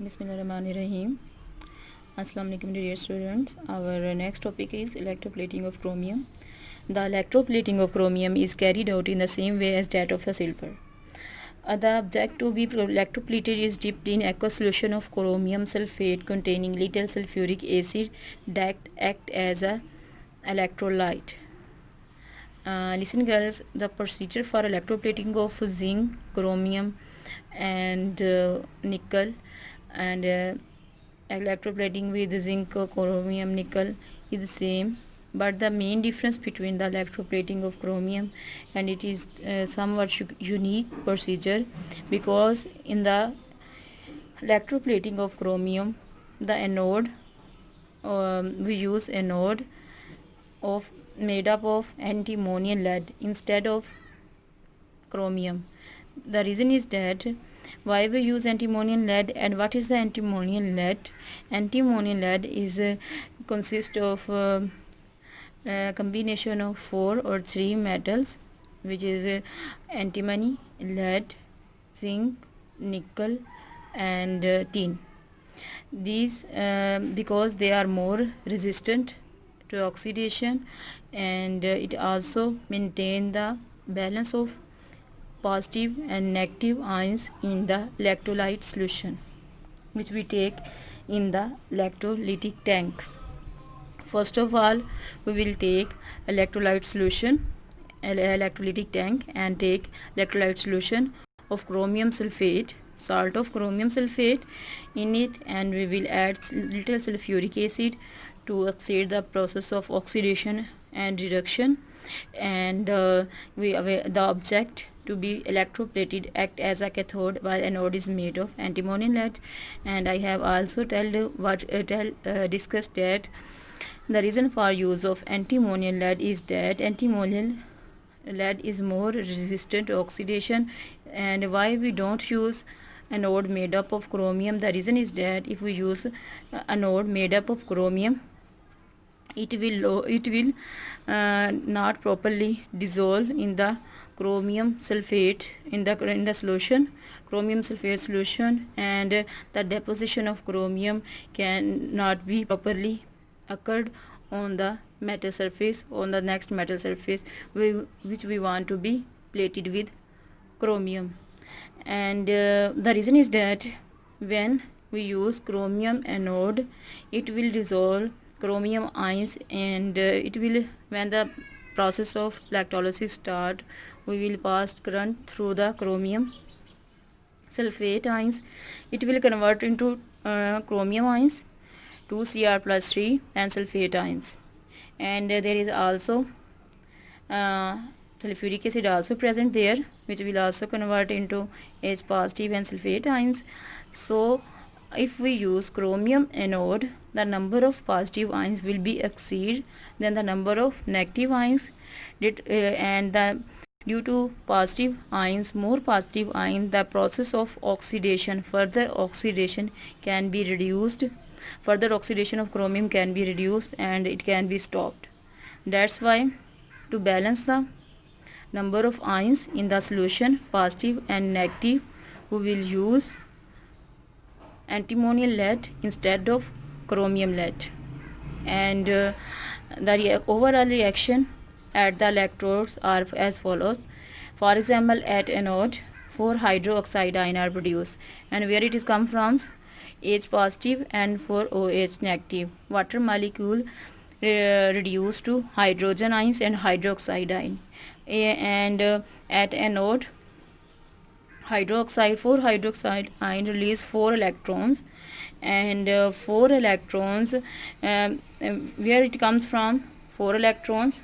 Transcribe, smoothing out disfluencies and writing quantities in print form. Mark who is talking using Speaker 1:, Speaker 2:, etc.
Speaker 1: Bismillahirrahmanirrahim. Assalamu alaikum dear students. Our next topic is electroplating of chromium. The electroplating of chromium is carried out in the same way as that of a silver. The object to be electroplated is dipped in aqueous solution of chromium sulfate containing little sulfuric acid that act as a electrolyte. Listen girls, the procedure for electroplating of zinc, chromium and nickel and electroplating with zinc, chromium, nickel is the same, but the main difference between the electroplating of chromium and it is somewhat unique procedure, because in the electroplating of chromium the anode we use anode of made up of antimony lead instead of chromium. The reason is that why we use antimony lead, and what is the antimony lead? Antimony lead is consists of a combination of 4 or 3 metals, which is antimony, lead, zinc, nickel and tin. These because they are more resistant to oxidation, and it also maintain the balance of positive and negative ions in the electrolyte solution, which we take in the electrolytic tank. First of all, we will take electrolyte solution, electrolytic tank, and take electrolyte solution of chromium sulfate, salt of chromium sulfate in it, and we will add little sulfuric acid to accelerate the process of oxidation and reduction, and the object to be electroplated act as a cathode while anode is made of antimony lead. And I have also discussed that the reason for use of antimony lead is that antimony lead is more resistant to oxidation. And why we don't use anode made up of chromium? The reason is that if we use anode made up of chromium, it will not properly dissolve in the chromium sulfate in the solution, chromium sulfate solution, and the deposition of chromium can not be properly occurred on the metal surface, on the next metal surface which we want to be plated with chromium. And the reason is that when we use chromium anode, it will dissolve chromium ions, and it will, when the process of electrolysis start, we will pass current through the chromium sulfate ions. It will convert into chromium ions, 2Cr plus 3, and sulfate ions. And there is also sulfuric acid also present there, which will also convert into H positive and sulfate ions. So if we use chromium anode, the number of positive ions will be exceed than the number of negative ions, and due to positive ions, more positive ions, the process of oxidation, further oxidation can be reduced, further oxidation of chromium can be reduced, and it can be stopped. That's why, to balance the number of ions in the solution, positive and negative, we will use antimony lead instead of chromium lead. And the overall reaction at the electrodes are as follows. For example, at anode, 4 hydroxide ion are produced, and where it is come from? H positive and 4 OH negative. Water molecule reduced to hydrogen ions and hydroxide ion. And at anode, 4 hydroxide ion release 4 electrons, and 4 electrons, where it comes from? 4 electrons